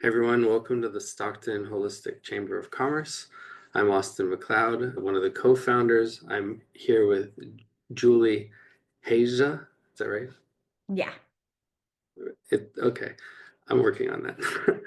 Hey everyone, welcome to the Stockton Holistic Chamber of Commerce. I'm Austin McLeod, one of the co-founders. I'm here with Julie Hejza. Is that right? Yeah, Okay, I'm working on that.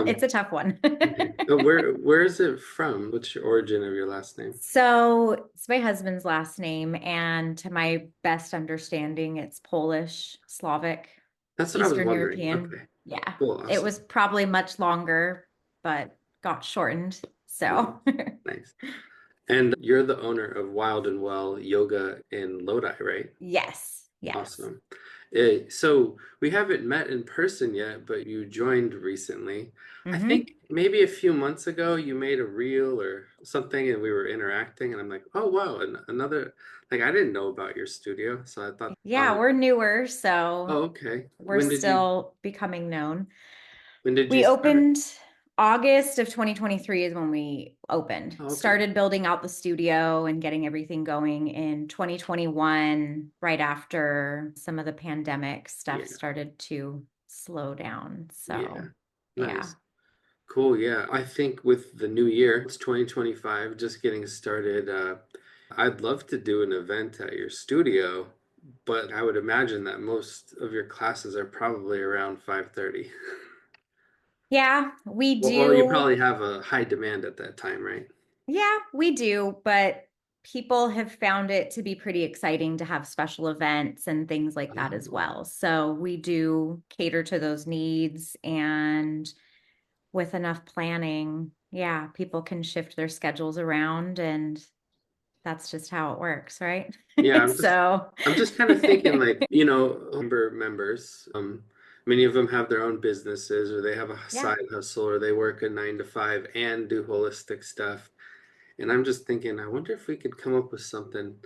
it's a tough one. Okay. Where is it from? What's your origin of your last name? So it's my husband's last name, and to my best understanding, it's Polish, Slavic, That's what I was Eastern wondering. European. Okay, Yeah, cool, it awesome. was probably much longer, but got shortened. Nice, So, nice. And you're the owner of Wild and Well Yoga in Lodi, right? yes, yes. Awesome. So we haven't met in person yet, but you joined recently. I think hmm maybe a few months ago you made a reel or something and we were interacting and I'm like, oh wow, and another like I didn't know about your studio, so I thought, Yeah, we're newer, so oh okay. we're still becoming known. When did you We start? opened August of 2023 is when we opened. Oh, okay. Started building out the studio and getting everything going in 2021, right after some of the pandemic stuff Yeah. started to slow down. Yeah. So, yeah. Nice. Cool. Yeah. I think with the new year, it's 2025, just getting started. I'd love to do an event at your studio, but I would imagine that most of your classes are probably around 5:30. Yeah, we Well, you do. probably have a high demand at that time, right? Yeah, we do, but people have found it to be pretty exciting to have special events and things like that as Oh, well. So we do cater to those needs, and with enough planning, yeah, people can shift their schedules around, and that's just how it works, right? yeah, So, I'm just kind of thinking like, members, many of them have their own businesses or they have a yeah, side hustle or they work a 9 to 5 and do holistic stuff. And I'm just thinking, I wonder if we could come up with something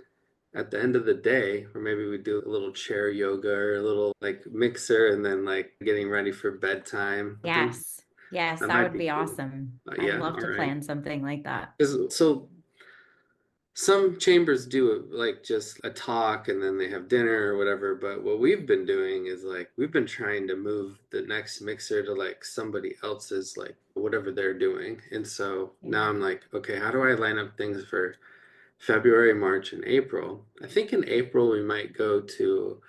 at the end of the day, or maybe we do a little chair yoga or a little like mixer and then like getting ready for bedtime. Something yes, yes, that that might would be be cool. awesome. I'd Yeah, love all to right. plan something like that. So some chambers do like just a talk and then they have dinner or whatever, but what we've been doing is like we've been trying to move the next mixer to like somebody else's like whatever they're doing. And so now Yeah. I'm like, okay, how do I line up things for February, March, and April? I think in April we might go to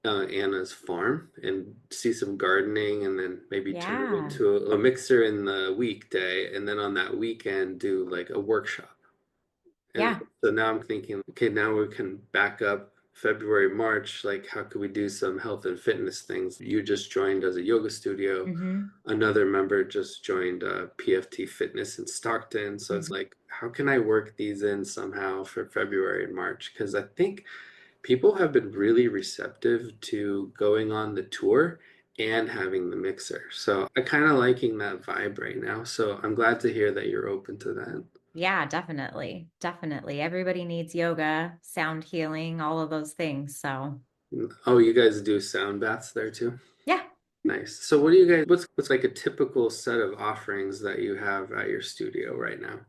Anna's farm and see some gardening and then maybe turn it Yeah. into a mixer in the weekday and then on that weekend do like a workshop. And Yeah. so now I'm thinking, okay, now we can back up February, March, like how could we do some health and fitness things? You just joined as a yoga studio. hmm Another member just joined PFT Fitness in Stockton. So it's hmm like, how can I work these in somehow for February and March? Because I think people have been really receptive to going on the tour and having the mixer. So I kind of liking that vibe right now. So I'm glad to hear that you're open to that. Yeah, definitely. Definitely. Everybody needs yoga, sound healing, all of those things. So, Oh, you guys do sound baths there too? yeah, Nice. So what do you guys, what's like a typical set of offerings that you have at your studio right now?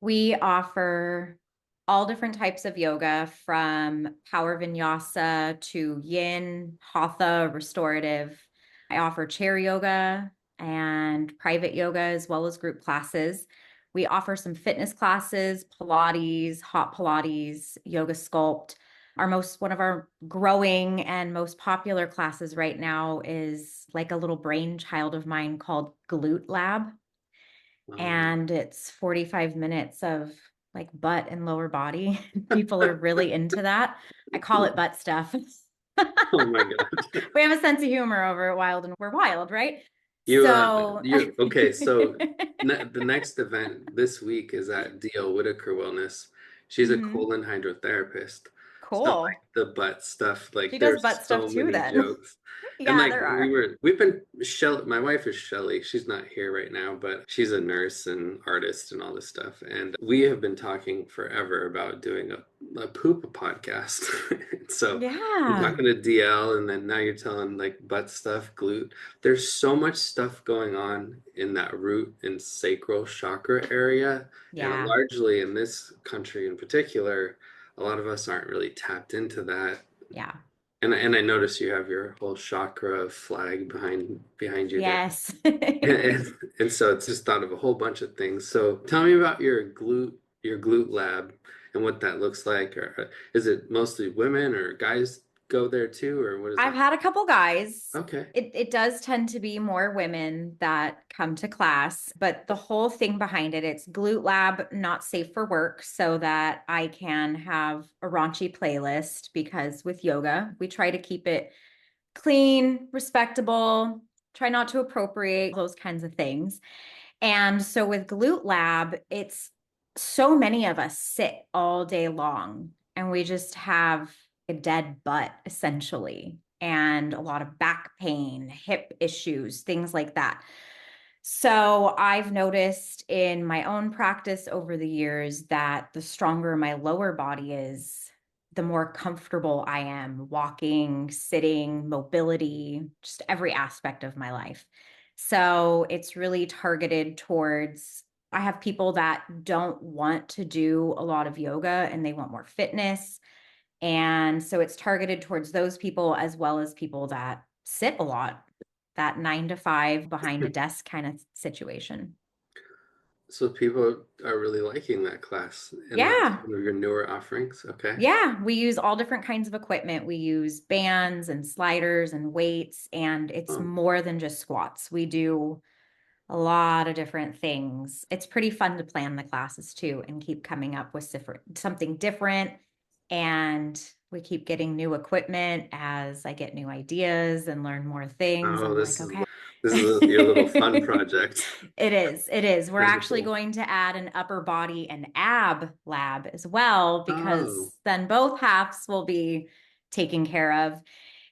we offer all different types of yoga from power vinyasa to yin, hatha, restorative. I offer chair yoga and private yoga as well as group classes. We offer some fitness classes, Pilates, hot Pilates, yoga sculpt. One of our growing and most popular classes right now is like a little brainchild of mine called Glute Lab, Um, and it's 45 minutes of like butt and lower body. People are really into that. I call it butt stuff. oh my God. We have a sense of humor over at Wild and we're wild, right? You So, you okay, so ne the next event this week is at DL Whitaker Wellness. She's a Mhm. colon hydrotherapist. So like Cool. the butt stuff, like She does there's butt stuff so too, many then. jokes. And Yeah, like there are. we've been Shelley, my wife is Shelley. She's not here right now, but she's a nurse and artist and all this stuff. And we have been talking forever about doing a poop podcast. So I'm Yeah. talking to DL and then now you're telling like butt stuff, glute. There's so much stuff going on in that root and sacral chakra area. And Yeah. largely in this country in particular, a lot of us aren't really tapped into that. Yeah. And I notice you have your whole chakra flag behind you there. Yes. And so it's just thought of a whole bunch of things. So tell me about your glute lab and what that looks like. Or is it mostly women or guys go there too, or what is I've that? had a couple guys. Okay. It does tend to be more women that come to class, but the whole thing behind it, it's glute lab, not safe for work, so that I can have a raunchy playlist because with yoga, we try to keep it clean, respectable, try not to appropriate those kinds of things. And so with Glute Lab, it's so many of us sit all day long and we just have a dead butt essentially, and a lot of back pain, hip issues, things like that. So I've noticed in my own practice over the years that the stronger my lower body is, the more comfortable I am walking, sitting, mobility, just every aspect of my life. So it's really targeted towards, I have people that don't want to do a lot of yoga and they want more fitness. And so it's targeted towards those people as well as people that sit a lot, that 9 to 5 behind a desk kind of situation. So people are really liking that class, and that's Yeah. one of your newer offerings. Okay. Yeah. We use all different kinds of equipment. We use bands and sliders and weights, and it's Oh, more than just squats. We do a lot of different things. It's pretty fun to plan the classes too and keep coming up with something different. And we keep getting new equipment as I get new ideas and learn more things. oh, I'm like, okay. this is your little fun project. It is. It is. We're Very actually cool. going to add an upper body and ab lab as well, Oh, because then both halves will be taken care of.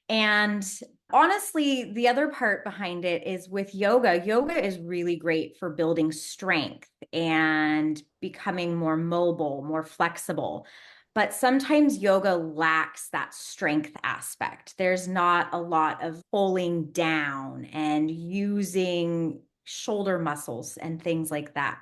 And honestly, the other part behind it is with yoga. Yoga is really great for building strength and becoming more mobile, more flexible. But sometimes yoga lacks that strength aspect. There's not a lot of pulling down and using shoulder muscles and things like that.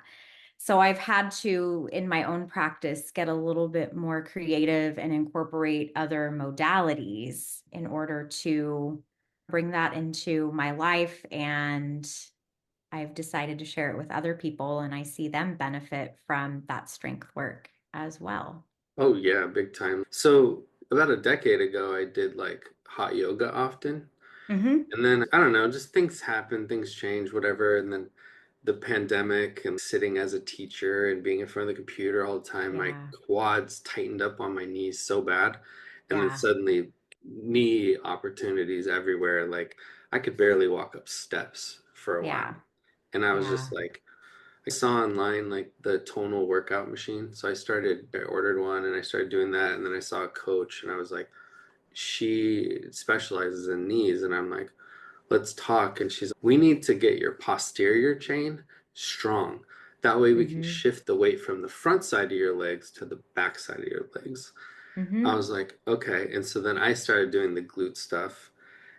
So I've had to, in my own practice, get a little bit more creative and incorporate other modalities in order to bring that into my life. And I've decided to share it with other people, and I see them benefit from that strength work as well. oh yeah, big time. So about a decade ago, I did like hot yoga often. Hmm. And then I don't know, just things happen, things change, whatever. And then the pandemic and sitting as a teacher and being in front of the computer all the time, my Yeah. quads tightened up on my knees so bad. And then Yeah. suddenly knee opportunities everywhere. Like I could barely walk up steps for a while. Yeah. And I was Yeah. just like, I saw online like the tonal workout machine. So I ordered one and I started doing that. And then I saw a coach and I was like, she specializes in knees. And I'm like, let's talk. And she's like, we need to get your posterior chain strong. That way we can Hmm. shift the weight from the front side of your legs to the back side of your legs. I Hmm. was like, okay. And so then I started doing the glute stuff.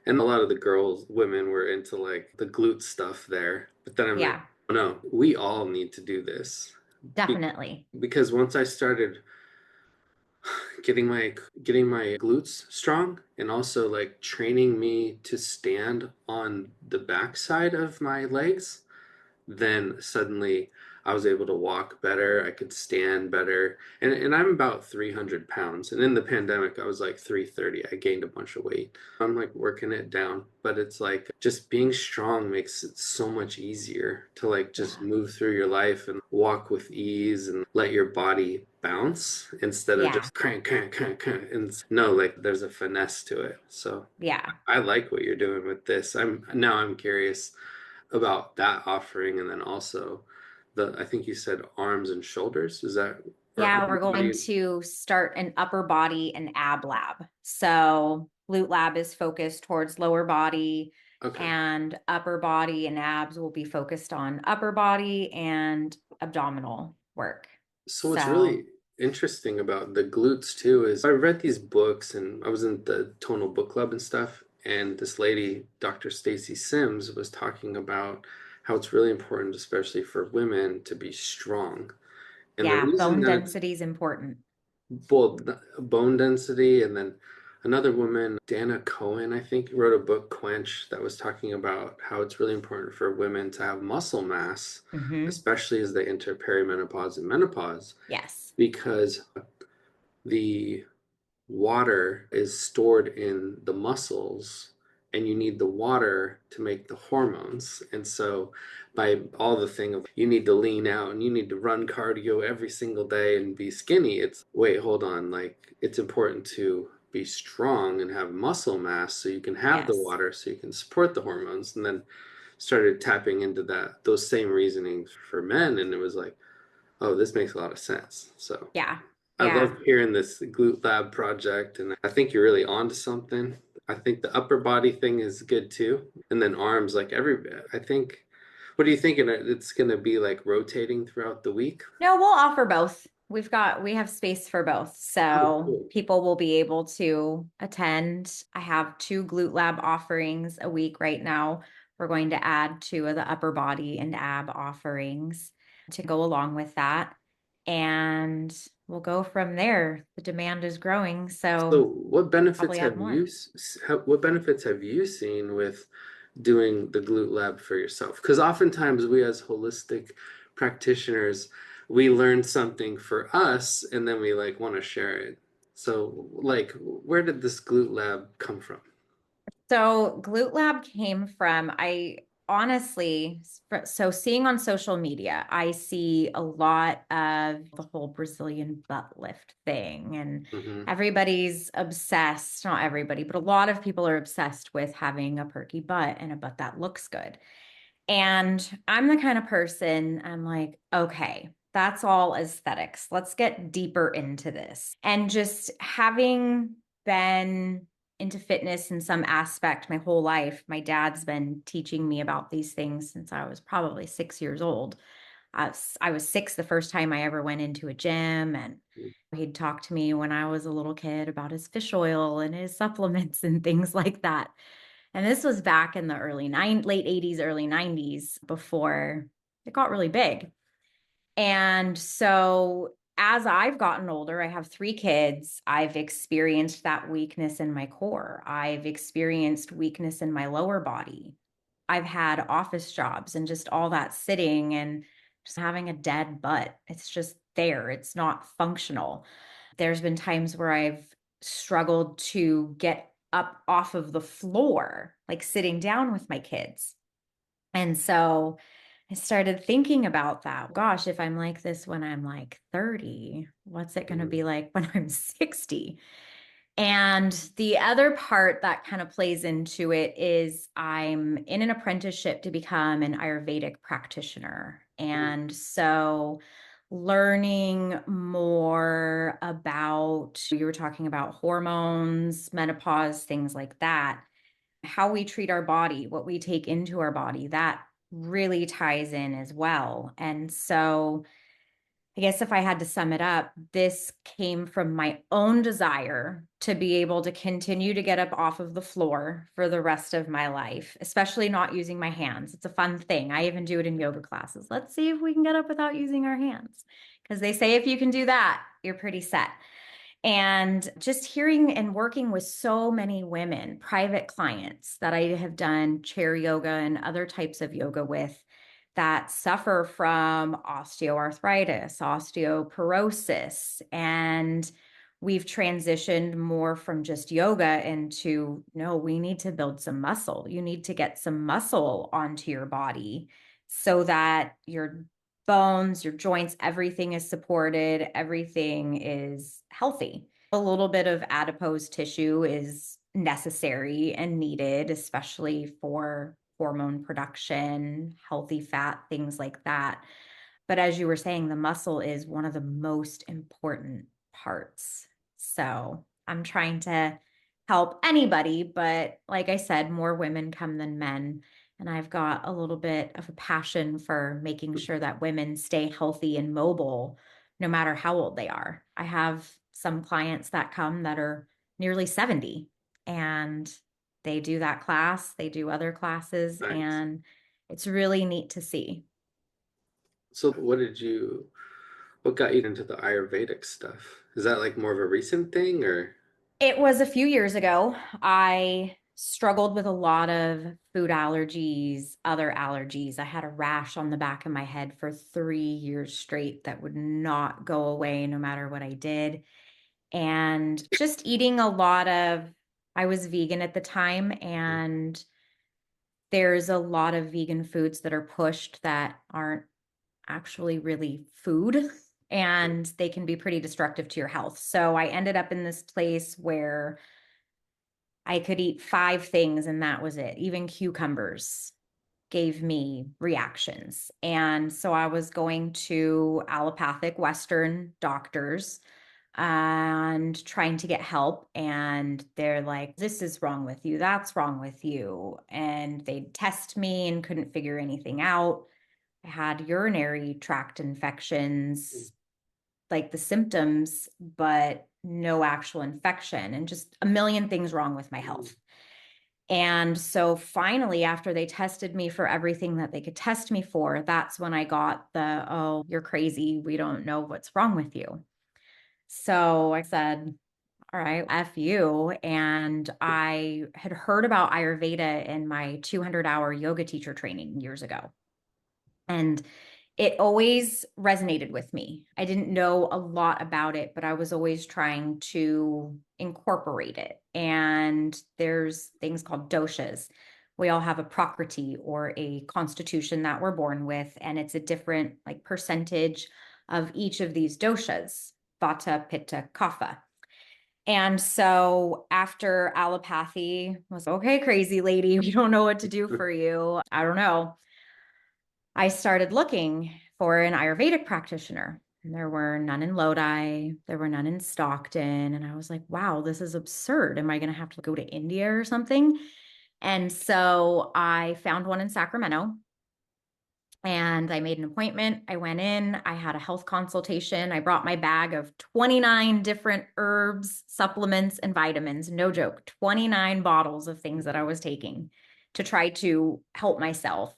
And a lot of the girls, women were into like the glute stuff there. But then I'm like, Yeah. oh, no, we all need to do this. Definitely. Because once I started getting my glutes strong and also like training me to stand on the backside of my legs, then suddenly I was able to walk better. I could stand better. And I'm about 300 pounds. And in the pandemic, I was like 330. I gained a bunch of weight. I'm like working it down. But it's like just being strong makes it so much easier to like just Yeah. move through your life and walk with ease and let your body bounce instead of Yeah. just crank, crank, crank, crank. And no, like there's a finesse to it. So Yeah. I like what you're doing with this. I'm curious about that offering, and then also the I think you said arms and shoulders. Is that or Yeah, upper we're going body? to start an upper body and ab lab. So glute lab is focused towards lower body, Okay. and upper body and abs will be focused on upper body and abdominal work. So what's So, really interesting about the glutes too is I read these books and I was in the tonal book club and stuff, and this lady, Dr. Stacy Sims, was talking about how it's really important, especially for women, to be strong. And the yeah, reason bone that it's density is important. both bone density and then Another woman, Dana Cohen, I think, wrote a book, Quench, that was talking about how it's really important for women to have muscle mass, Hmm. especially as they enter perimenopause and menopause, Yes. because the water is stored in the muscles and you need the water to make the hormones. And so by all the thing of you need to lean out and you need to run cardio every single day and be skinny, it's wait, hold on, like it's important to be strong and have muscle mass so you can have the Yes. water so you can support the hormones. And then started tapping into those same reasonings for men, and it was like, oh, this makes a lot of sense. So Yeah. I Yeah. love hearing this Glute Lab project, and I think you're really onto something. I think the upper body thing is good too, and then arms, like I think. What are you thinking? It's going to be like rotating throughout the week? No, we'll offer both. We have space for both. Oh, So cool. people will be able to attend. I have 2 Glute Lab offerings a week right now. We're going to add 2 of the upper body and ab offerings to go along with that. And we'll go from there. The demand is growing, So, so probably add more. what benefits have you seen with doing the Glute Lab for yourself? Because oftentimes we as holistic practitioners, we learn something for us and then we like want to share it. So, like, where did this Glute Lab come from? So Glute Lab came from, I honestly, so seeing on social media, I see a lot of the whole Brazilian butt lift thing, and Hmm. everybody's obsessed, not everybody, but a lot of people are obsessed with having a perky butt and a butt that looks good. And I'm the kind of person, I'm like, okay, that's all aesthetics. Let's get deeper into this. And just having been into fitness in some aspect my whole life, my dad's been teaching me about these things since I was probably 6 years old. I was 6 the first time I ever went into a gym, and he'd talk to me when I was a little kid about his fish oil and his supplements and things like that. And this was back in the late 80s, early 90s before it got really big. And so as I've gotten older, I have 3 kids. I've experienced that weakness in my core. I've experienced weakness in my lower body. I've had office jobs and just all that sitting and just having a dead butt. It's just there, it's not functional. There's been times where I've struggled to get up off of the floor, like sitting down with my kids. And so I started thinking about that. Gosh, if I'm like this when I'm like 30, what's it going to Hmm. be like when I'm 60? And the other part that kind of plays into it is I'm in an apprenticeship to become an Ayurvedic practitioner. And so learning more about, you were talking about hormones, menopause, things like that, how we treat our body, what we take into our body, that really ties in as well. And so I guess if I had to sum it up, this came from my own desire to be able to continue to get up off of the floor for the rest of my life, especially not using my hands. It's a fun thing. I even do it in yoga classes. Let's see if we can get up without using our hands. Because they say if you can do that, you're pretty set. And just hearing and working with so many women, private clients that I have done chair yoga and other types of yoga with that suffer from osteoarthritis, osteoporosis, and we've transitioned more from just yoga into no, we need to build some muscle. You need to get some muscle onto your body so that your bones, your joints, everything is supported, everything is healthy. A little bit of adipose tissue is necessary and needed, especially for hormone production, healthy fat, things like that. But as you were saying, the muscle is one of the most important parts. So I'm trying to help anybody, but like I said, more women come than men. And I've got a little bit of a passion for making sure that women stay healthy and mobile no matter how old they are. I have some clients that come that are nearly 70 and they do that class, they do other classes, Nice. and it's really neat to see. So, what got you into the Ayurvedic stuff? Is that like more of a recent thing or? It was a few years ago. I struggled with a lot of food allergies, other allergies. I had a rash on the back of my head for 3 years straight that would not go away no matter what I did. And just eating a lot of, I was vegan at the time, and there's a lot of vegan foods that are pushed that aren't actually really food, and they can be pretty destructive to your health. So I ended up in this place where I could eat 5 things and that was it. Even cucumbers gave me reactions. And so I was going to allopathic Western doctors and trying to get help. And they're like, this is wrong with you. That's wrong with you. And they'd test me and couldn't figure anything out. I had urinary tract infections, like the symptoms, but no actual infection, and just a million things wrong with my health. And so finally, after they tested me for everything that they could test me for, that's when I got the, oh, you're crazy. We don't know what's wrong with you. So I said, all right, F you. And I had heard about Ayurveda in my 200-hour yoga teacher training years ago. And it always resonated with me. I didn't know a lot about it, but I was always trying to incorporate it. And there's things called doshas. We all have a prakriti, or a constitution that we're born with, and it's a different like percentage of each of these doshas, vata, pitta, kapha. And so after allopathy was okay, crazy lady, we don't know what to do for you. I don't know. I started looking for an Ayurvedic practitioner. And there were none in Lodi, there were none in Stockton. And I was like, wow, this is absurd. Am I going to have to go to India or something? And so I found one in Sacramento, and I made an appointment. I went in, I had a health consultation. I brought my bag of 29 different herbs, supplements, and vitamins. No joke, 29 bottles of things that I was taking to try to help myself.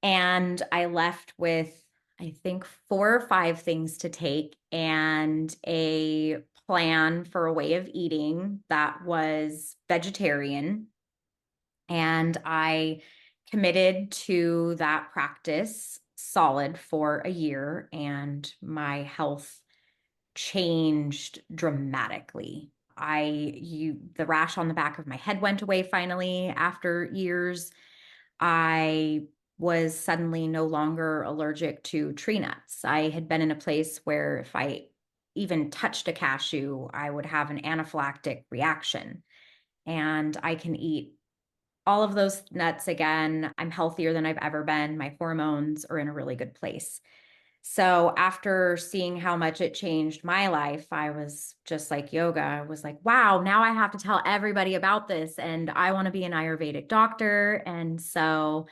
And I left with, I think, 4 or 5 things to take and a plan for a way of eating that was vegetarian. And I committed to that practice solid for a year, and my health changed dramatically. The rash on the back of my head went away finally after years. I was suddenly no longer allergic to tree nuts. I had been in a place where if I even touched a cashew, I would have an anaphylactic reaction. And I can eat all of those nuts again. I'm healthier than I've ever been. My hormones are in a really good place. So after seeing how much it changed my life, I was just like yoga. I was like, wow, now I have to tell everybody about this. And I want to be an Ayurvedic doctor. And so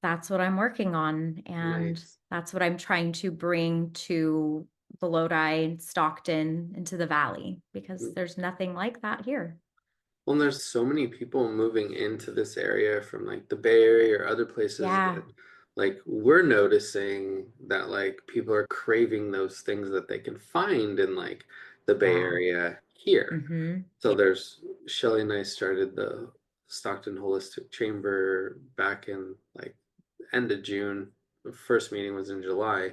that's what I'm working on. And Nice. that's what I'm trying to bring to the Lodi, Stockton, into the valley, because there's nothing like that here. Well, and there's so many people moving into this area from like the Bay Area or other places Yeah. that like we're noticing that like people are craving those things that they can find in like the Bay Yeah. Area here. Mm-hmm. So there's Shelly and I started the Stockton Holistic Chamber back in like end of June. The first meeting was in July,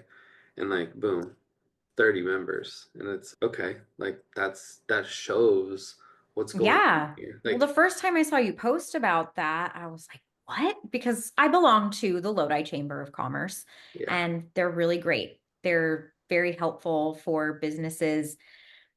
and like boom, 30 members. And it's okay, like that shows what's going on Yeah. here. Well, Like, the first time I saw you post about that, I was like, what? Because I belong to the Lodi Chamber of Commerce, yeah. and they're really great. They're very helpful for businesses.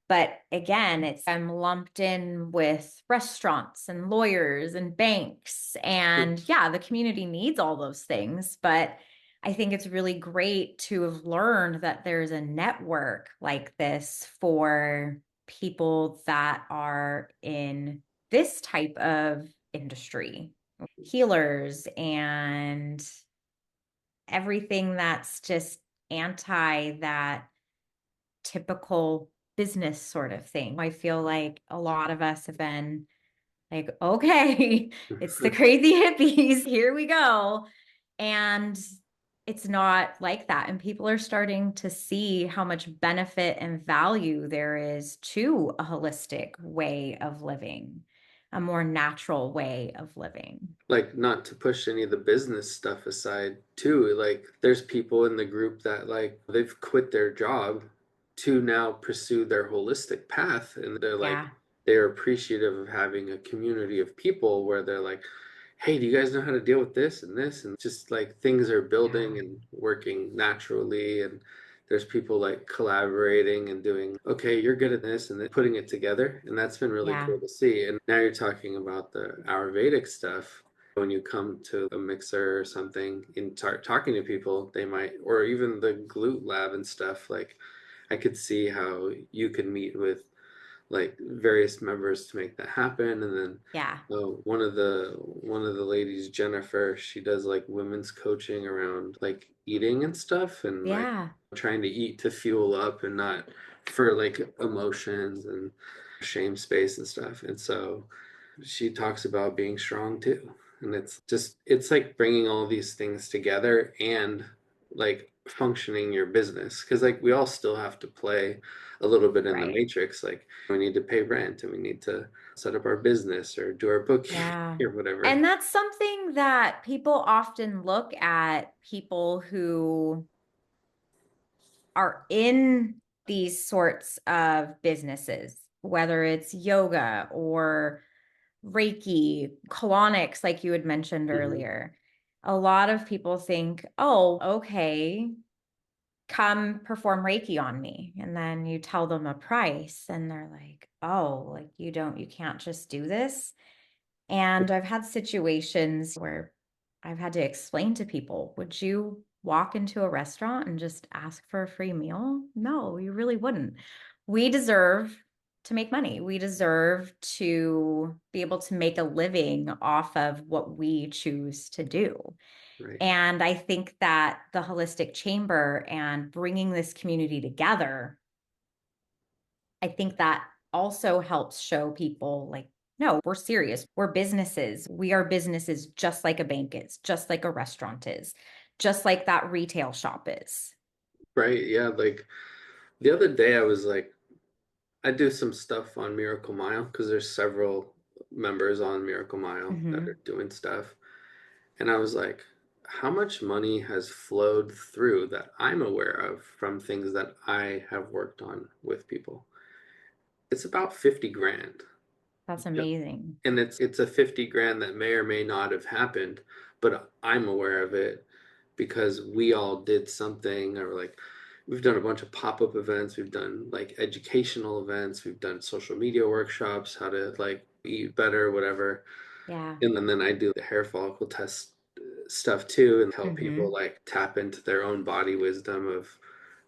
But again, I'm lumped in with restaurants and lawyers and banks. And yeah, the community needs all those things. But I think it's really great to have learned that there's a network like this for people that are in this type of industry, healers and everything that's just anti that typical business sort of thing. I feel like a lot of us have been like, okay, it's the crazy hippies. Here we go. And it's not like that. And people are starting to see how much benefit and value there is to a holistic way of living, a more natural way of living. Like, not to push any of the business stuff aside too, like there's people in the group that like they've quit their job to now pursue their holistic path, and they're like Yeah. they're appreciative of having a community of people where they're like, hey, do you guys know how to deal with this and this? And just like things are building Yeah. and working naturally. And there's people like collaborating and doing, okay, you're good at this, and then putting it together. And that's been really Yeah. cool to see. And now you're talking about the Ayurvedic stuff. When you come to a mixer or something and start talking to people, they might, or even the glute lab and stuff, like I could see how you could meet with like various members to make that happen. And then Yeah. one of the ladies, Jennifer, she does like women's coaching around like eating and stuff, and like Yeah. trying to eat to fuel up and not for like emotions and shame space and stuff. And so she talks about being strong too. And it's like bringing all these things together and like functioning your business, because like we all still have to play a little bit in the Right. matrix. Like we need to pay rent and we need to set up our business or do our bookkeeping Yeah. or whatever. And that's something that people often look at people who are in these sorts of businesses, whether it's yoga or Reiki, colonics, like you had mentioned Hmm. earlier. A lot of people think, oh, okay, come perform Reiki on me. And then you tell them a price and they're like, oh, like you can't just do this. And I've had situations where I've had to explain to people, would you walk into a restaurant and just ask for a free meal? No, you really wouldn't. We deserve to make money. We deserve to be able to make a living off of what we choose to do. Right. And I think that the Holistic Chamber and bringing this community together, I think that also helps show people like, no, we're serious. We're businesses. We are businesses just like a bank is, just like a restaurant is, just like that retail shop is. Right. Yeah. Like the other day I was like, I do some stuff on Miracle Mile because there's several members on Miracle Mile that Mm-hmm. are doing stuff. And I was like, how much money has flowed through that I'm aware of from things that I have worked on with people? It's about 50 grand. That's Ju- amazing. And it's a 50 grand that may or may not have happened, but I'm aware of it because we all did something, or like we've done a bunch of pop-up events, we've done like educational events, we've done social media workshops, how to like eat better, whatever. Yeah. And then I do the hair follicle test stuff too, and help people Mm-hmm. like tap into their own body wisdom of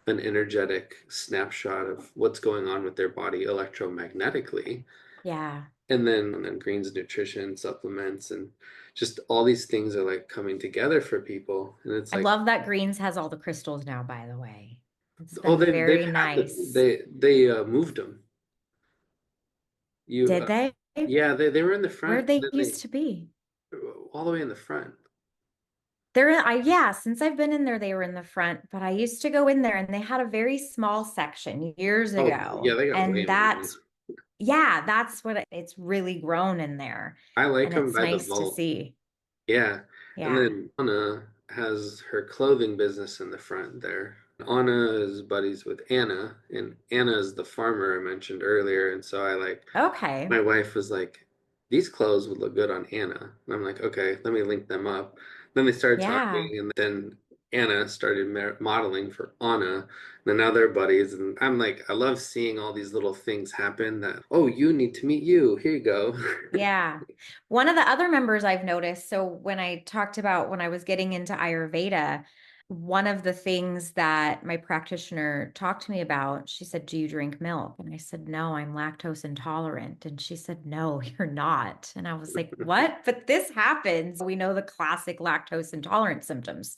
an energetic snapshot of what's going on with their body electromagnetically. Yeah. And then greens nutrition supplements and just all these things are like coming together for people, and it's I like, love that Greens has all the crystals now, by the way. It's oh, been they've very had nice. they moved them. You Did they? Yeah, they were in the front, Where'd and they then they used to be? all the way in the front. They're in, yeah, since I've been in there, they were in the front, but I used to go in there and they had a very small section years Oh yeah, ago. they got way And more now. that's, yeah, that's what it's really grown in there. I like And them it's by the nice to vault. see. Yeah. And Yeah. then Anna has her clothing business in the front there. Anna is buddies with Anna, and Anna is the farmer I mentioned earlier. And so I like, Okay. my wife was like, these clothes would look good on Anna. And I'm like, okay, let me link them up. Then they started Yeah. talking, and then Anna started modeling for Anna. And now they're buddies. And I'm like, I love seeing all these little things happen that, oh, you need to meet you. Here you go. Yeah. One of the other members I've noticed, so when I talked about when I was getting into Ayurveda, one of the things that my practitioner talked to me about, she said, do you drink milk? And I said, no, I'm lactose intolerant. And she said, no, you're not. And I was like, what? But this happens. We know the classic lactose intolerant symptoms.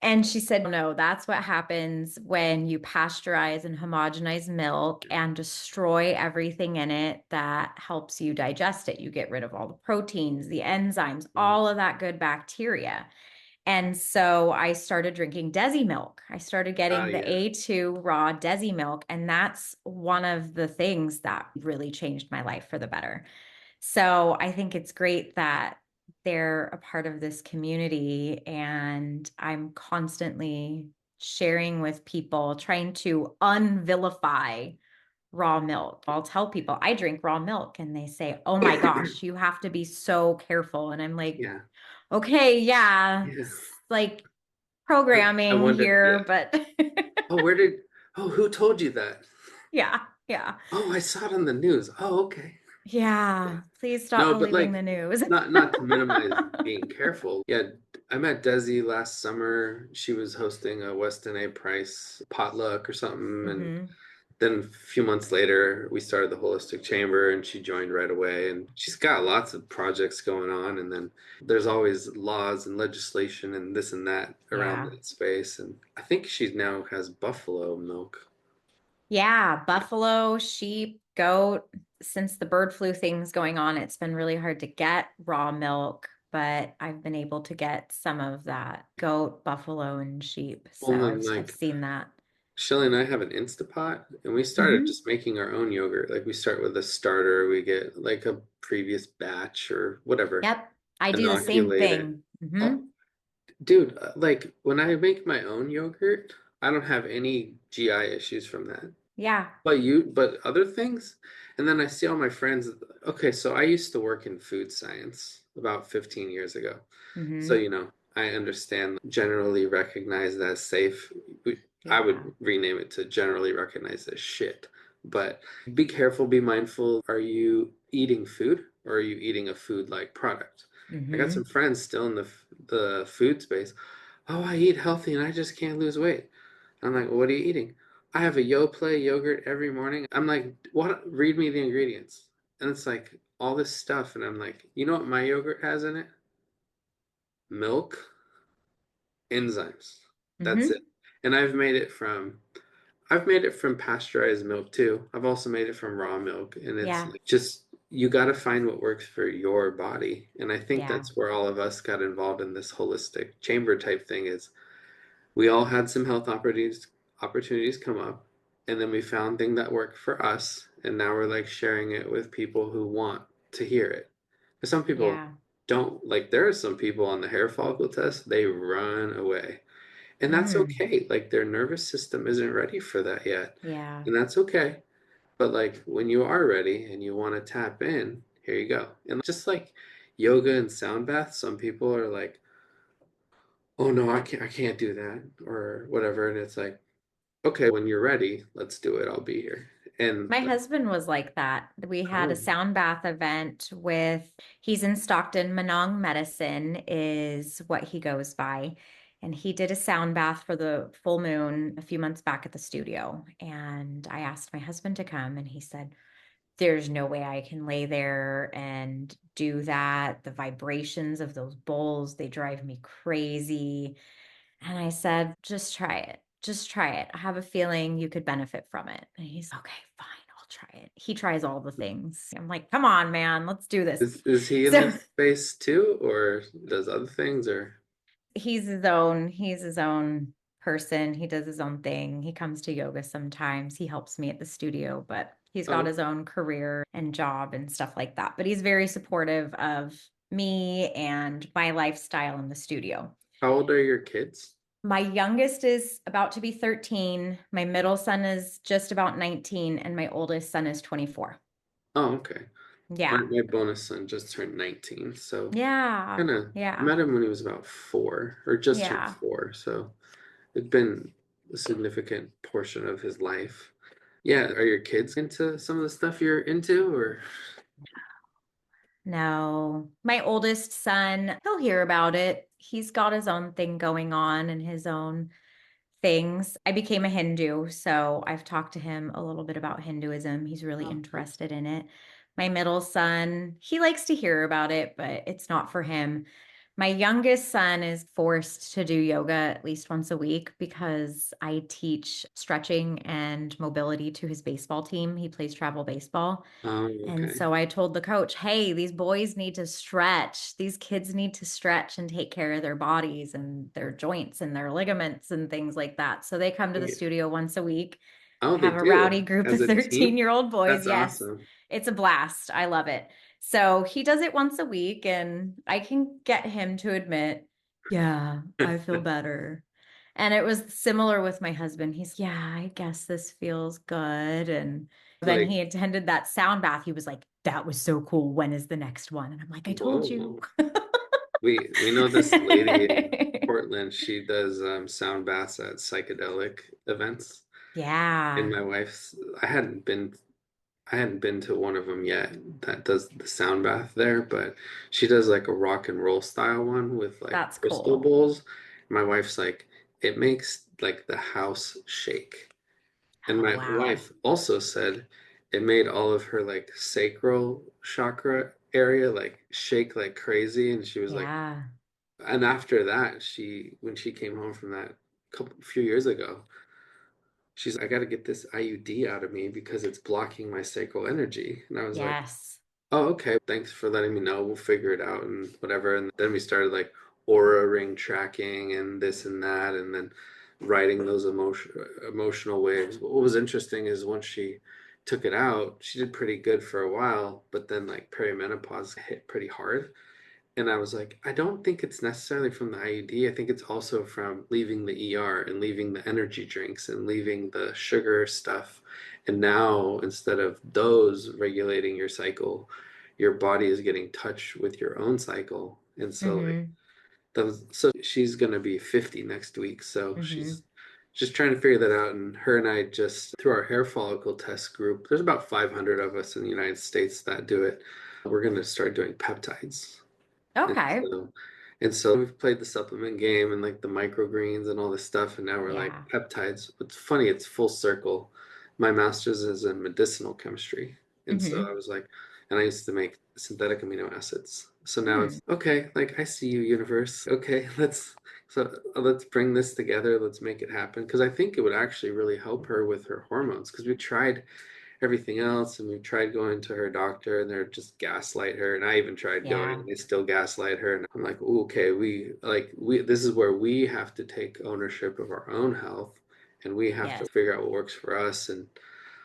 And she said, no, that's what happens when you pasteurize and homogenize milk and destroy everything in it that helps you digest it. You get rid of all the proteins, the enzymes, all of that good bacteria. And so I started drinking Desi milk. I started Oh getting the yeah. A2 raw Desi milk. And that's one of the things that really changed my life for the better. So I think it's great that they're a part of this community, and I'm constantly sharing with people, trying to unvilify raw milk. I'll tell people I drink raw milk and they say, "Oh my gosh, you have to be so careful." And I'm like, Yeah. "Okay, yeah, Yeah. like I programming wonder, here, yeah. but Oh, where did, oh, who told you that? yeah, yeah. Oh, I saw it on the news. Oh, okay. Yeah. Yeah, please stop No, but believing the like, news." not to minimize being careful. Yeah, I met Desi last summer. She was hosting a Weston A. Price potluck or something, and Hmm. then a few months later, we started the Holistic Chamber, and she joined right away. And she's got lots of projects going on. And then there's always laws and legislation and this and that around Yeah. that space. And I think she now has buffalo milk. Yeah, Yeah. buffalo, sheep, goat. Since the bird flu thing's going on, it's been really hard to get raw milk, but I've been able to get some of that goat, buffalo, and sheep. So Well, I've then, I've like, seen that. Shelly and I have an Instapot, and we started Hmm. just making our own yogurt. Like, we start with a starter, we get like a previous batch or whatever, Yep, I do the same inoculate it. thing. Hmm. Oh, dude, like when I make my own yogurt, I don't have any GI issues from that. Yeah. But other things, and then I see all my friends. Okay, so I used to work in food science about 15 years ago. So, Hmm. I understand generally recognized as safe. I Yeah. would rename it to generally recognized as shit. But be careful, be mindful. Are you eating food or are you eating a food-like product? I got some Hmm. friends still in the food space. Oh, I eat healthy and I just can't lose weight. I'm like, what are you eating? I have a Yoplait yogurt every morning. I'm like, what? Read me the ingredients. And it's like all this stuff. And I'm like, you know what my yogurt has in it? Milk, enzymes. That's it. Hmm. And I've made it from pasteurized milk too. I've also made it from raw milk. And it's Yeah. like just you got to find what works for your body. And I think Yeah. that's where all of us got involved in this holistic chamber type thing is we all had some health opportunities come up, and then we found thing that worked for us, and now we're like sharing it with people who want to hear it. Because some people Yeah. don't like. There are some people on the hair follicle test, they run away, and that's Mm. okay. Like their nervous system isn't ready for that yet, Yeah. and that's okay. But like when you are ready and you want to tap in, here you go. And just like yoga and sound baths, some people are like, oh no, I can't do that or whatever. And it's like, okay, when you're ready, let's do it. I'll be here. And My husband was like that. We had a oh, sound bath event with, he's in Stockton, Manong Medicine is what he goes by. And he did a sound bath for the full moon a few months back at the studio. And I asked my husband to come, and he said, "There's no way I can lay there and do that. The vibrations of those bowls, they drive me crazy." And I said, "Just try it. Just try it. I have a feeling you could benefit from it." And he's, "Okay, fine, I'll try it." He tries all the things. I'm like, "Come on, man, let's do this." is he in So this space too, or does other things, or he's his own person. He does his own thing. He comes to yoga sometimes. He helps me at the studio, but he's got oh, his own career and job and stuff like that. But he's very supportive of me and my lifestyle in the studio. how old are your kids? My youngest is about to be 13. My middle son is just about 19, and my oldest son is 24. Oh, okay. My Yeah. my bonus son just turned 19, so Yeah. kind of Yeah. met him when he was about 4 or just turned Yeah. 4. So it's been a significant portion of his life. Yeah, are your kids into some of the stuff you're into, or No, my oldest son, he'll hear about it. He's got his own thing going on and his own things. I became a Hindu, so I've talked to him a little bit about Hinduism. He's really oh, cool. interested in it. My middle son, he likes to hear about it, but it's not for him. My youngest son is forced to do yoga at least once a week because I teach stretching and mobility to his baseball team. He plays travel baseball. Oh, And okay. so I told the coach, hey, these boys need to stretch. These kids need to stretch and take care of their bodies and their joints and their ligaments and things like that. So they come to the Wait. studio once a week. Oh, I they have a rowdy do. group As of a team? 13-year-old boys. That's Yes, awesome. it's a blast. I love it. So he does it once a week, and I can get him to admit, yeah, I feel better. And it was similar with my husband. He's, yeah, I guess this feels good. And then Like, he attended that sound bath. He was like, that was so cool. When is the next one? And I'm like, I told you. whoa. We know this lady in Portland. She does sound baths at psychedelic events. And Yeah, my wife's I hadn't been to one of them yet that does the sound bath there, but she does like a rock and roll style one with like that's crystal cool. bowls. My wife's like, it makes like the house shake. And Oh, my wow. wife also said it made all of her like sacral chakra area like shake like crazy. And she was like, Yeah. and after that, when she came home from that few years ago, she's like, I got to get this IUD out of me because it's blocking my sacral energy. And I was like, Yes. oh, okay. Thanks for letting me know. We'll figure it out and whatever. And then we started like aura ring tracking and this and that, and then writing those emotional waves. What was interesting is once she took it out, she did pretty good for a while, but then like perimenopause hit pretty hard. And I was like, I don't think it's necessarily from the IUD. I think it's also from leaving the ER and leaving the energy drinks and leaving the sugar stuff. And now, instead of those regulating your cycle, your body is getting touch with your own cycle. And so, like, Mm-hmm. so she's gonna be 50 next week. So Mm-hmm. she's just trying to figure that out. And her and I just through our hair follicle test group, there's about 500 of us in the United States that do it. We're gonna start doing peptides. And Okay. so, and so we've played the supplement game and like the microgreens and all this stuff, and now we're like Yeah. peptides. What's funny, it's full circle. My master's is in medicinal chemistry, and so I Mm-hmm. was like, and I used to make synthetic amino acids. So now Hmm. it's okay. Like I see you, universe. Okay, let's bring this together. Let's make it happen because I think it would actually really help her with her hormones because we tried everything else and we tried going to her doctor and they're just gaslight her, and I even tried going Yeah. and they still gaslight her, and I'm like, ooh, okay, we this is where we have to take ownership of our own health and we have to Yes. figure out what works for us. And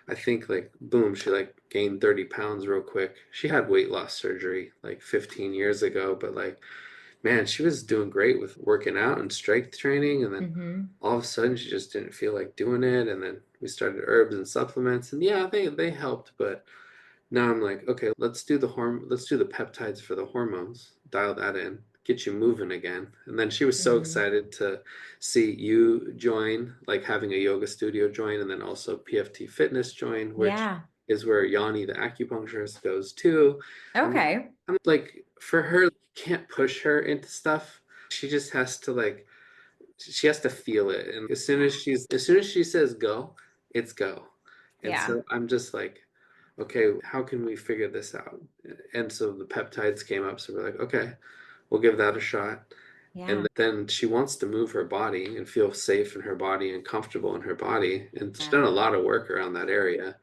I think like boom, she like gained 30 pounds real quick. She had weight loss surgery like 15 years ago, but like man, she was doing great with working out and strength training. And then Mm-hmm. all of a sudden, she just didn't feel like doing it. And then we started herbs and supplements, and yeah, they helped. But now I'm like, okay, let's do the peptides for the hormones, dial that in, get you moving again. And then she was so Mm-hmm. excited to see you join, like having a yoga studio join, and then also PFT Fitness join, which Yeah. is where Yanni, the acupuncturist, goes too. I'm, Okay. I'm like, for her, can't push her into stuff. She just has to like, she has to feel it. And Yeah. as soon as she says go, it's go. And Yeah. so I'm just like, okay, how can we figure this out? And so the peptides came up. So we're like, okay, we'll give that a shot. And Yeah. then she wants to move her body and feel safe in her body and comfortable in her body. And she's Yeah. done a lot of work around that area.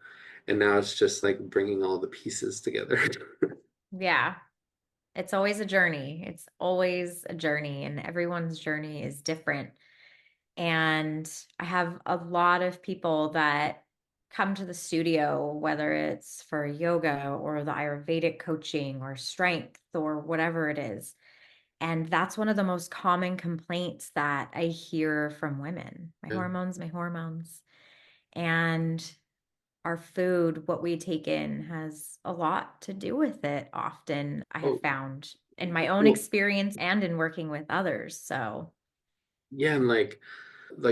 And now it's just like bringing all the pieces together. Yeah. It's always a journey. It's always a journey, and everyone's journey is different. And I have a lot of people that come to the studio, whether it's for yoga or the Ayurvedic coaching or strength or whatever it is. And that's one of the most common complaints that I hear from women. My Yeah. hormones, my hormones. And our food, what we take in, has a lot to do with it often, I have Oh, found in my own well, experience and in working with others. So, yeah, and like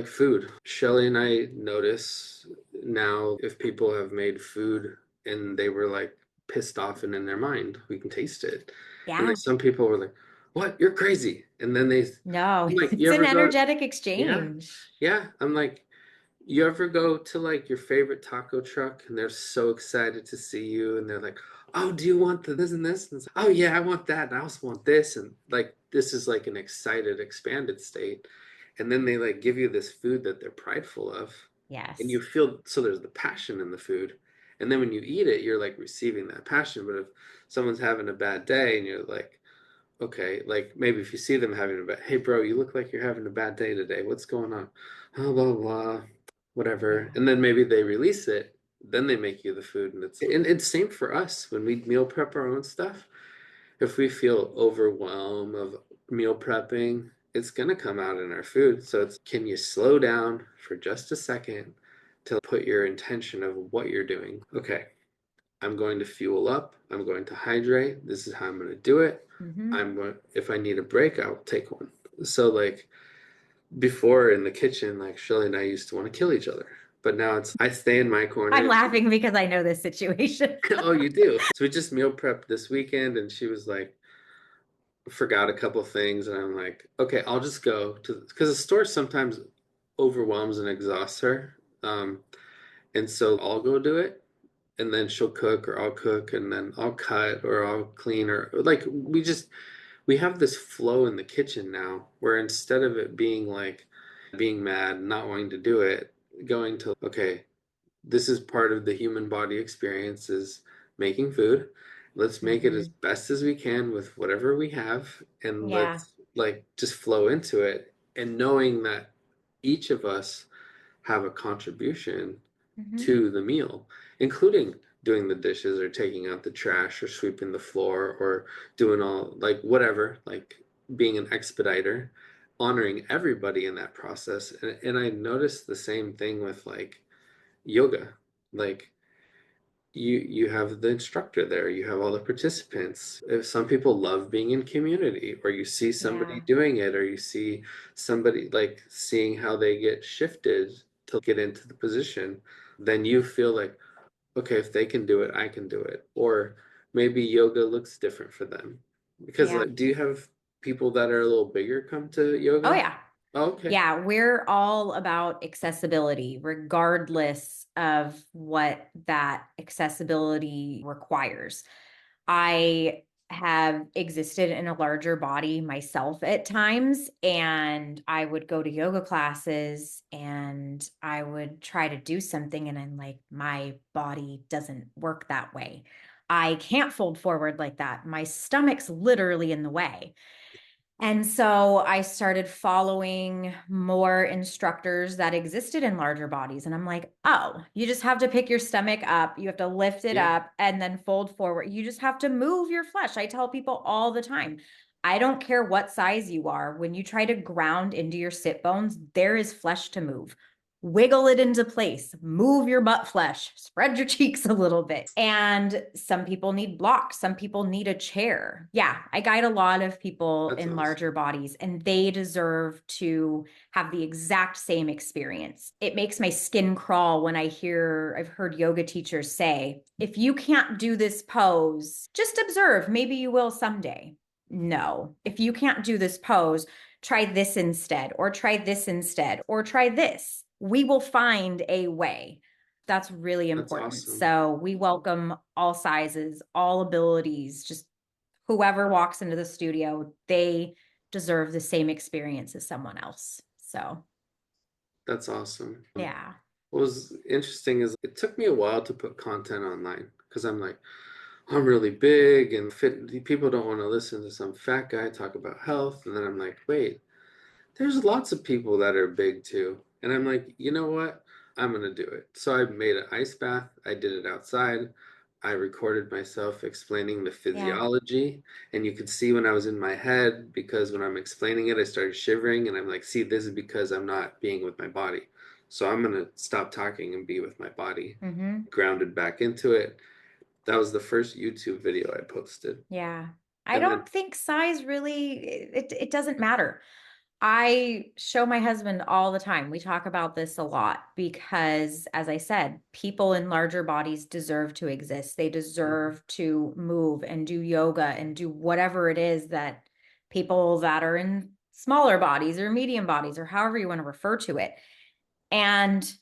food. Shelly and I notice now if people have made food and they were like pissed off and in their mind, we can taste it. And like yeah, some people were like, "What? You're crazy." And then no, I'm like, "You it's an ever go?" energetic Yeah, exchange. yeah. I'm like, "You ever go to like your favorite taco truck and they're so excited to see you and they're like, oh, do you want this and this? And it's, oh yeah, I want that. And I also want this. And like, this is like an excited, expanded state. And then they like give you this food that they're prideful of. And Yes. you feel, so there's the passion in the food. And then when you eat it, you're like receiving that passion. But if someone's having a bad day and you're like, okay, like maybe if you see them having a bad, hey bro, you look like you're having a bad day today. What's going on? Oh, blah, blah, blah, whatever. Yeah. And then maybe they release it. Then they make you the food, and it's same for us when we meal prep our own stuff. If we feel overwhelmed of meal prepping, it's gonna come out in our food. So it's, can you slow down for just a second to put your intention of what you're doing? Okay, I'm going to fuel up. I'm going to hydrate. This is how I'm going to do it. Mm-hmm. I'm going, if I need a break, I'll take one. So like before in the kitchen, like Shirley and I used to want to kill each other. But now it's, I stay in my I'm corner. laughing because I know this situation. Oh, you do. So we just meal prepped this weekend and she was like, forgot a couple things. And I'm like, okay, I'll just go to, because the store sometimes overwhelms and exhausts her. And so I'll go do it and then she'll cook or I'll cook and then I'll cut or I'll clean or like we have this flow in the kitchen now where instead of it being like being mad, not wanting to do it, going to okay, this is part of the human body experience is making food. Let's make it as Mm-hmm. best as we can with whatever we have and Yeah. let's like just flow into it and knowing that each of us have a contribution Mm-hmm. to the meal, including doing the dishes or taking out the trash or sweeping the floor or doing all like whatever, like being an expediter, honoring everybody in that process. And I noticed the same thing with like yoga. Like you have the instructor there, you have all the participants. If some people love being in community, or you see somebody Yeah. doing it, or you see somebody like seeing how they get shifted to get into the position, then you feel like, okay, if they can do it, I can do it. Or maybe yoga looks different for them. Because Yeah. like, do you have people that are a little bigger come to Oh, yoga? yeah. Oh, okay. Yeah, we're all about accessibility, regardless of what that accessibility requires. I have existed in a larger body myself at times, and I would go to yoga classes and I would try to do something, and I'm like, my body doesn't work that way. I can't fold forward like that. My stomach's literally in the way. And so I started following more instructors that existed in larger bodies. And I'm like, oh, you just have to pick your stomach up. You have to lift it Yeah, up and then fold forward. You just have to move your flesh. I tell people all the time, I don't care what size you are. When you try to ground into your sit bones, there is flesh to move. Wiggle it into place, move your butt flesh, spread your cheeks a little bit. And some people need blocks, some people need a chair. Yeah, I guide a lot of people that's in awesome. larger bodies, and they deserve to have the exact same experience. It makes my skin crawl when I've heard yoga teachers say, if you can't do this pose, just observe, maybe you will someday. No, if you can't do this pose, try this instead, or try this instead, or try this. We will find a way. That's really That's important. awesome. So we welcome all sizes, all abilities, just whoever walks into the studio, they deserve the same experience as someone else. So, That's awesome. yeah. What was interesting is it took me a while to put content online because I'm like, I'm really big and fit. People don't want to listen to some fat guy talk about health. And then I'm like, wait, there's lots of people that are big too. And I'm like, you know what? I'm going to do it. So I made an ice bath. I did it outside. I recorded myself explaining the Yeah. physiology. And you could see when I was in my head, because when I'm explaining it, I started shivering. And I'm like, see, this is because I'm not being with my body. So I'm going to stop talking and be with my body, Mm-hmm. grounded back into it. That was the first YouTube video I posted. Yeah. I And then, don't think size really, it doesn't matter. I show my husband all the time. We talk about this a lot because, as I said, people in larger bodies deserve to exist. They deserve to move and do yoga and do whatever it is that people that are in smaller bodies or medium bodies or however you want to refer to it. And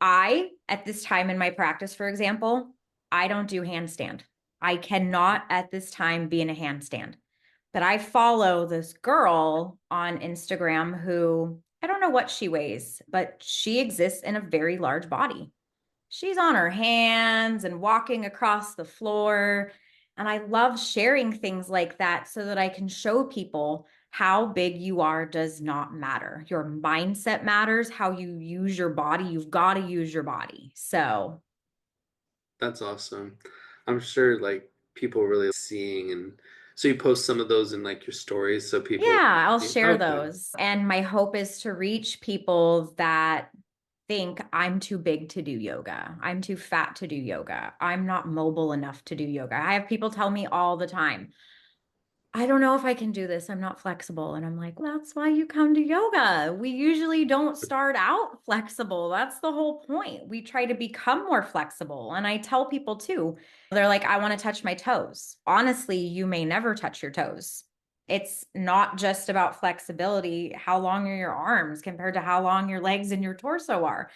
I, at this time in my practice, for example, I don't do handstand. I cannot at this time be in a handstand. But I follow this girl on Instagram who I don't know what she weighs, but she exists in a very large body. She's on her hands and walking across the floor. And I love sharing things like that so that I can show people how big you are does not matter. Your mindset matters, how you use your body. You've got to use your body. So, That's awesome. I'm sure like people really seeing, and so you post some of those in like your stories so people yeah, I'll see. share Okay. those. And my hope is to reach people that think I'm too big to do yoga. I'm too fat to do yoga. I'm not mobile enough to do yoga. I have people tell me all the time, I don't know if I can do this. I'm not flexible. And I'm like, well, that's why you come to yoga. We usually don't start out flexible. That's the whole point. We try to become more flexible. And I tell people too, they're like, I want to touch my toes. Honestly, you may never touch your toes. It's not just about flexibility. How long are your arms compared to how long your legs and your torso are?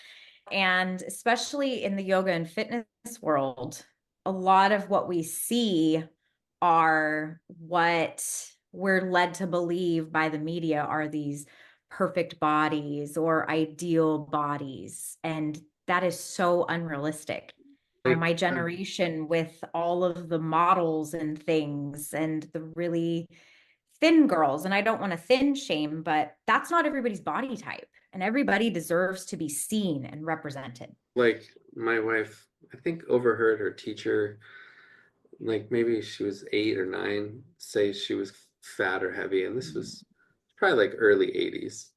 And especially in the yoga and fitness world, a lot of what we see are what we're led to believe by the media are these perfect bodies or ideal bodies. And that is so unrealistic. Like My generation, with all of the models and things and the really thin girls, and I don't want to thin shame, but that's not everybody's body type. And everybody deserves to be seen and represented. like my wife, I think overheard her teacher, like maybe she was 8 or 9, say she was fat or heavy, and this Mhm. was probably like early 80s.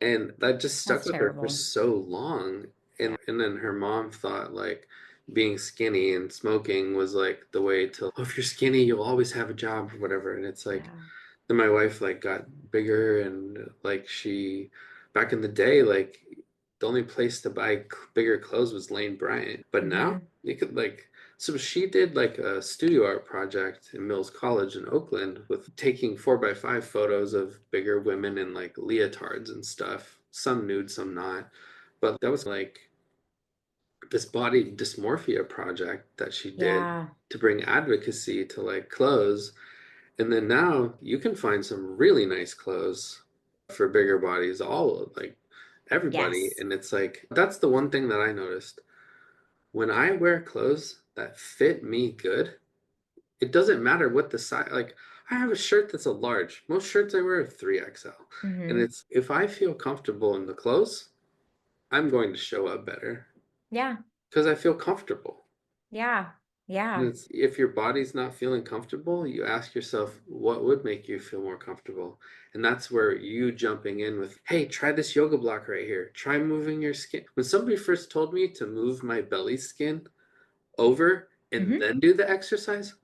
And that just stuck That's with her for terrible. so long. Yeah. And then her mom thought like being skinny and smoking was like the way to, oh, if you're skinny, you'll always have a job or whatever. And it's like, Yeah. then my wife like got bigger, and like she, back in the day, like the only place to buy bigger clothes was Lane Bryant. But now Hmm. you could like, so she did like a studio art project in Mills College in Oakland with taking 4x5 photos of bigger women in like leotards and stuff, some nude, some not. But that was like this body dysmorphia project that she did Yeah. to bring advocacy to like clothes. And then now you can find some really nice clothes for bigger bodies, all like everybody. Yes. And it's like, that's the one thing that I noticed. When I wear clothes that fit me good, it doesn't matter what the size, like I have a shirt that's a large. Most shirts I wear are 3XL. And Hmm. it's, if I feel comfortable in the clothes, I'm going to show up better Yeah. because I feel comfortable. Yeah. And Yeah. it's, if your body's not feeling comfortable, you ask yourself, what would make you feel more comfortable? And that's where you jumping in with, hey, try this yoga block right here. Try moving your skin. When somebody first told me to move my belly skin over and Hmm. then do the exercise,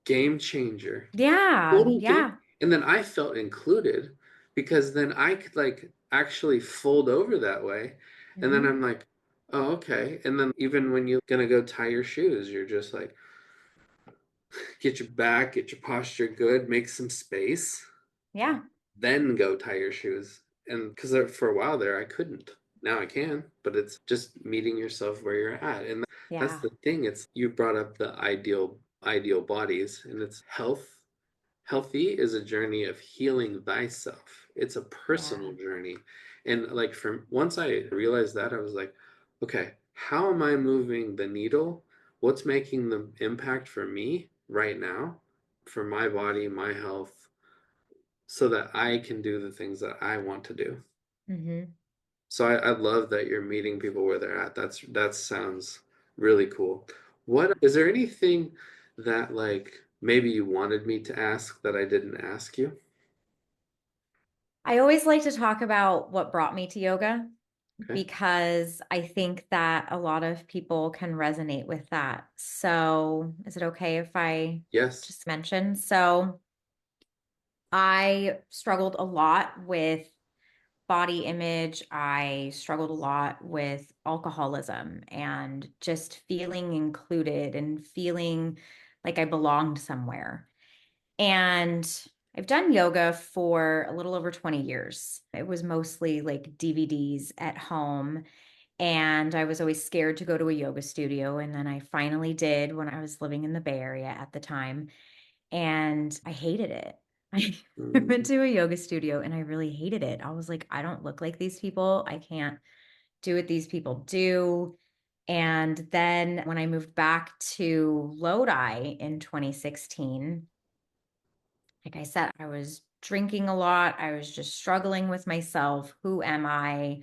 game changer. Yeah. Total game. Yeah. And then I felt included because then I could like actually fold over that way. And then Hmm. I'm like, oh, okay. And then even when you're gonna go tie your shoes, you're just like, get your back, get your posture good, make some space, Yeah. then go tie your shoes. And because for a while there, I couldn't. Now I can, but it's just meeting yourself where you're at. And that's Yeah. the thing. It's, you brought up the ideal bodies, and it's health. Healthy is a journey of healing thyself. It's a Yeah. personal journey. And like from once I realized that, I was like, okay, how am I moving the needle? What's making the impact for me right now, for my body, my health, so that I can do the things that I want to do. Hmm. So I love that you're meeting people where they're at. That sounds really cool. What is there anything that like maybe you wanted me to ask that I didn't ask you? I always like to talk about what brought me to yoga Okay. because I think that a lot of people can resonate with that. So, is it okay if I Yes. just mention? So, I struggled a lot with body image. I struggled a lot with alcoholism and just feeling included and feeling like I belonged somewhere. And I've done yoga for a little over 20 years. It was mostly like DVDs at home. And I was always scared to go to a yoga studio. And then I finally did when I was living in the Bay Area at the time. And I hated it. I went Mm. to a yoga studio and I really hated it. I was like, I don't look like these people. I can't do what these people do. And then when I moved back to Lodi in 2016, like I said, I was drinking a lot. I was just struggling with myself. Who am I?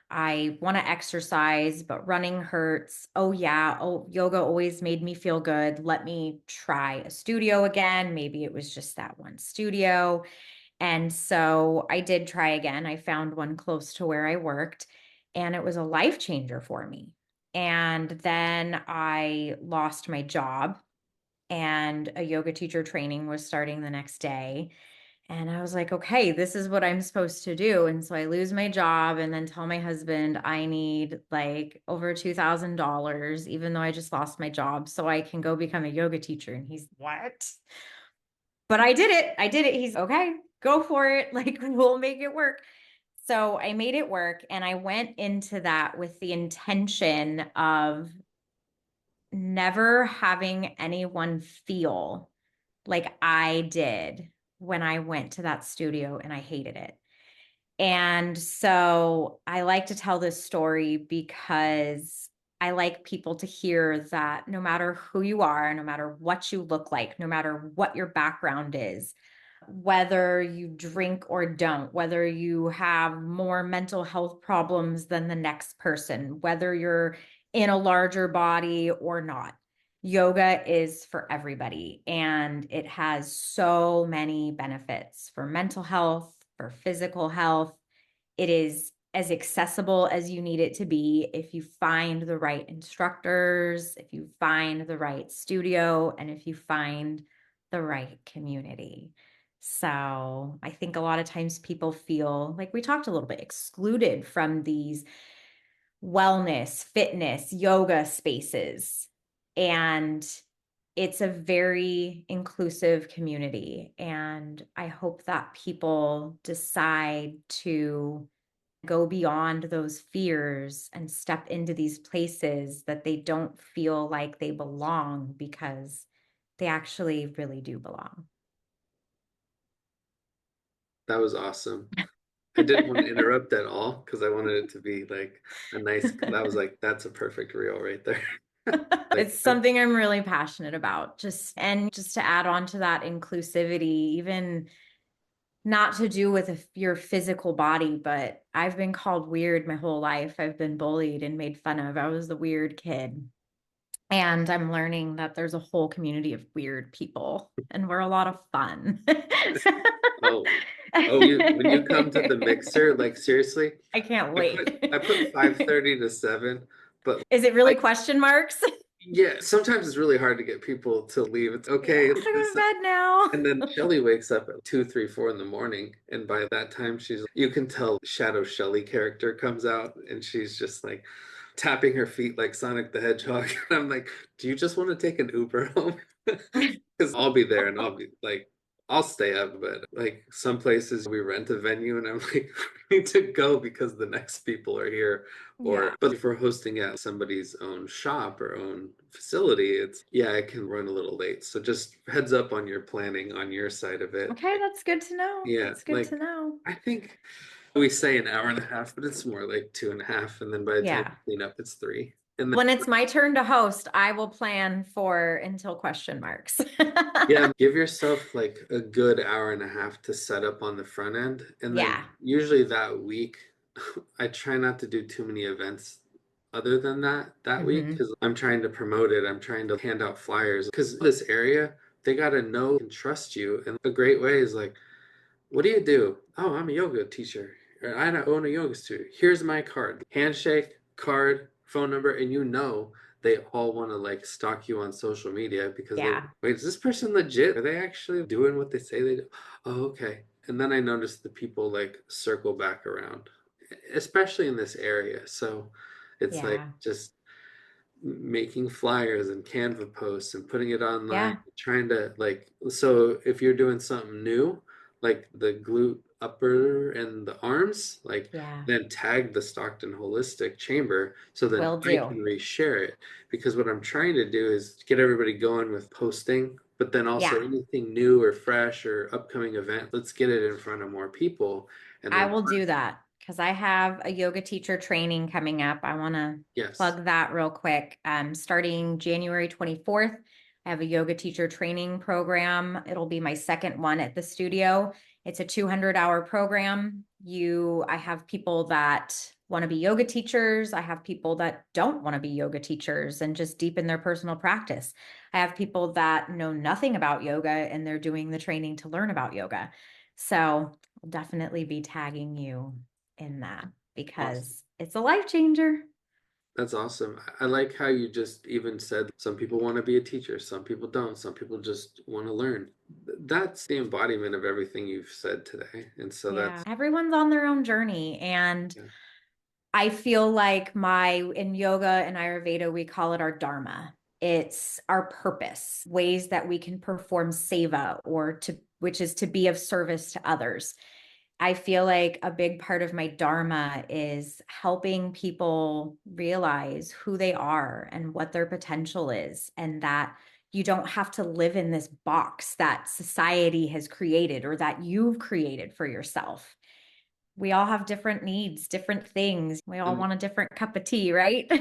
I want to exercise, but running hurts. Oh, yeah. Oh, yoga always made me feel good. Let me try a studio again. Maybe it was just that one studio. And so I did try again. I found one close to where I worked, and it was a life changer for me. And then I lost my job, and a yoga teacher training was starting the next day. And I was like, okay, this is what I'm supposed to do. And so I lose my job and then tell my husband I need like over $2,000, even though I just lost my job, so I can go become a yoga teacher. And he's, what? But I did it. I did it. He's okay, go for it. Like, we'll make it work. So I made it work. And I went into that with the intention of never having anyone feel like I did when I went to that studio and I hated it. And so I like to tell this story because I like people to hear that no matter who you are, no matter what you look like, no matter what your background is, whether you drink or don't, whether you have more mental health problems than the next person, whether you're in a larger body or not, yoga is for everybody. And it has so many benefits for mental health, for physical health. It is as accessible as you need it to be if you find the right instructors, if you find the right studio, and if you find the right community. So I think a lot of times people feel like we talked a little bit excluded from these wellness, fitness, yoga spaces. And it's a very inclusive community. And I hope that people decide to go beyond those fears and step into these places that they don't feel like they belong, because they actually really do belong. That was awesome. I didn't want to interrupt at all because I wanted it to be like a nice, that was like, that's a perfect reel right there. Like, It's something I'm really passionate about. Just to add on to that inclusivity, even not to do with your physical body, but I've been called weird my whole life. I've been bullied and made fun of. I was the weird kid. And I'm learning that there's a whole community of weird people and we're a lot of fun. oh, oh, you when you come to the mixer, like seriously, I can't I wait. put I put 5:30 to 7, but Is it really like question marks? yeah, sometimes it's really hard to get people to leave. It's Yeah, okay. I'm gonna go to bed now. And then Shelly wakes up at 2, 3, 4 in the morning, and by that time you can tell Shadow Shelly character comes out, and she's just like tapping her feet like Sonic the Hedgehog. And I'm like, do you just want to take an Uber home? Because I'll be there and I'll be like, I'll stay up, but like some places we rent a venue and I'm like, we need to go because the next people are here. Yeah. But if we're hosting at somebody's own shop or own facility, it's, yeah, it can run a little late. So just heads up on your planning on your side of it. Okay, that's good to know. Yeah, That's good to like know. I think we say an hour and a half, but it's more like 2.5. And then by the time Yeah. you clean up, it's 3. And then, When it's my turn to host, I will plan for until question marks. yeah, give yourself like a good hour and a half to set up on the front end. And then Yeah. usually that week, I try not to do too many events other than that week Hmm. because I'm trying to promote it. I'm trying to hand out flyers because this area, they got to know and trust you. And a great way is like, what do you do? Oh, I'm a yoga teacher. Or I own a yoga studio. Here's my card. Handshake, card, phone number, and they all want to like stalk you on social media because they Yeah. wait, is this person legit? Are they actually doing what they say they do? Oh, okay. And then I noticed the people like circle back around, especially in this area. So it's like Yeah. just making flyers and Canva posts and putting it online, Yeah. trying to like, so if you're doing something new, like the glute upper and the arms, like Yeah, then tag the Stockton Holistic Chamber so then will I do. can reshare it. Because what I'm trying to do is get everybody going with posting, but then also Yeah, anything new or fresh or upcoming event, let's get it in front of more people. And I then, will do that because I have a yoga teacher training coming up. I want to yes, plug that real quick. Starting January 24th, I have a yoga teacher training program. It'll be my second one at the studio. It's a 200-hour program. I have people that want to be yoga teachers. I have people that don't want to be yoga teachers and just deepen their personal practice. I have people that know nothing about yoga and they're doing the training to learn about yoga. So I'll definitely be tagging you in that awesome. because it's a life changer. That's awesome. I like how you just even said some people want to be a teacher, some people don't, some people just want to learn. That's the embodiment of everything you've said today. And so Yeah, that's, everyone's on their own journey. And yeah. I feel like in yoga and Ayurveda, we call it our dharma. It's our purpose, ways that we can perform seva which is to be of service to others. I feel like a big part of my dharma is helping people realize who they are and what their potential is, and that you don't have to live in this box that society has created or that you've created for yourself. We all have different needs, different things. We all And want a different cup of tea, right?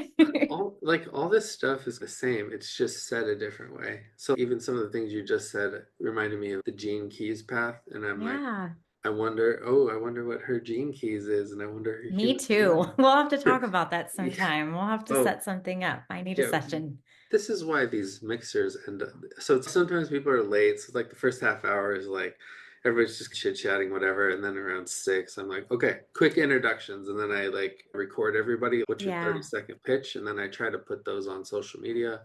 all this stuff is the same. It's just said a different way. So even some of the things you just said reminded me of the Gene Keys path. And I'm like, Yeah, I wonder what her Gene Keys is, and I wonder her me human too. design. We'll have to talk about that Yeah. sometime. We'll have to Oh, set something up. I need a yeah. session. This is why these mixers end up. So sometimes people are late. So like the first half hour is like everybody's just chit chatting, whatever. And then around six, I'm like, okay, quick introductions. And then I like record everybody. What's your Yeah. 30-second pitch? And then I try to put those on social media.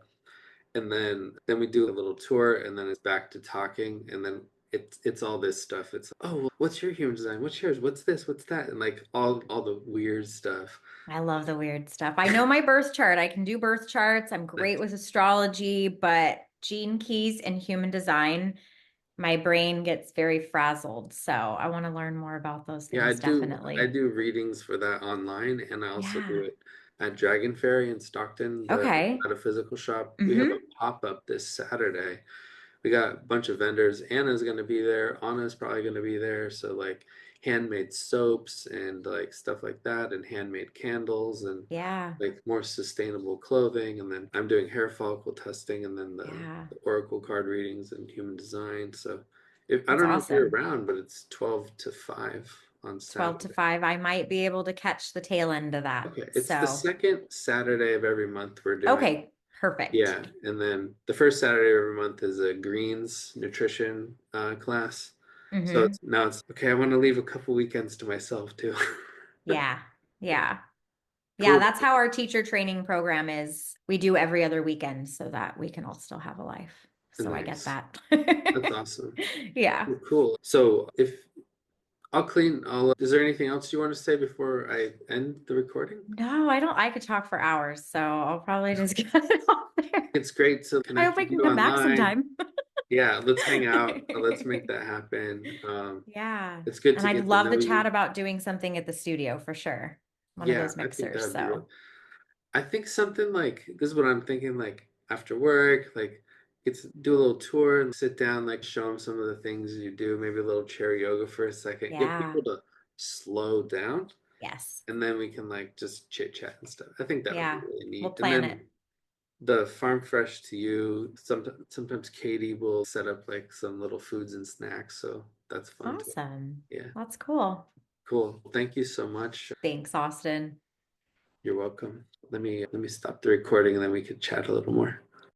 And then we do a little tour, and then it's back to talking. And then it's all this stuff. It's oh, well, what's your human design? What's yours? What's this? What's that? And like all the weird stuff. I love the weird stuff. I know my birth chart. I can do birth charts. I'm great with astrology, but gene keys and human design, my brain gets very frazzled. So I want to learn more about those Yeah, I things, do. I definitely. do readings for that online, and I also do Yeah. it at Dragon Ferry in Stockton, the Okay. metaphysical shop. We have a Mm-hmm. pop-up this Saturday. We got a bunch of vendors. Anna's going to be there. Anna's probably going to be there. So like handmade soaps and like stuff like that, and handmade candles and Yeah. like more sustainable clothing. And then I'm doing hair follicle testing, and then Yeah. the oracle card readings and human design. So if I That's don't know if you're awesome. around, but it's 12 to 5 on 12 to Saturday. 5. I might be able to catch the tail end of that. Okay, it's the So, second Saturday of every month we're doing. okay. Perfect. Yeah, and then the first Saturday of every month is a greens nutrition class. So Mm-hmm. now it's okay. I want to leave a couple weekends to myself too. Yeah. Yeah, Yeah. Yeah, cool. that's how our teacher training program is. We do every other weekend so that we can all still have a life. So I get Nice. that. That's awesome. Yeah. Cool, cool. So if I'll clean, is there anything else you want to say before I end the recording? No, I don't. I could talk for hours, so I'll probably just get it off there. It's great to I hope connect I with can you come back online. sometime. Yeah, let's hang out. Let's make that happen. Yeah. It's good And to I'd get to love know the chat you. about doing something at the studio for sure. One of Yeah, those I think that mixers. would be real. So, I think something like this is what I'm thinking, like after work, like get to do a little tour and sit down, like show them some of the things you do, maybe a little chair yoga for a second, get yeah. people to slow down, Yes. and then we can like just chit chat and stuff. I think that would be Yeah. really We'll neat. And plan it. then the farm fresh to you, sometimes Katie will set up like some little foods and snacks, so that's fun too. Awesome. Yeah, That's cool. cool. Thank you so much. Thanks, Austin. You're welcome. Let me stop the recording and then we could chat a little more.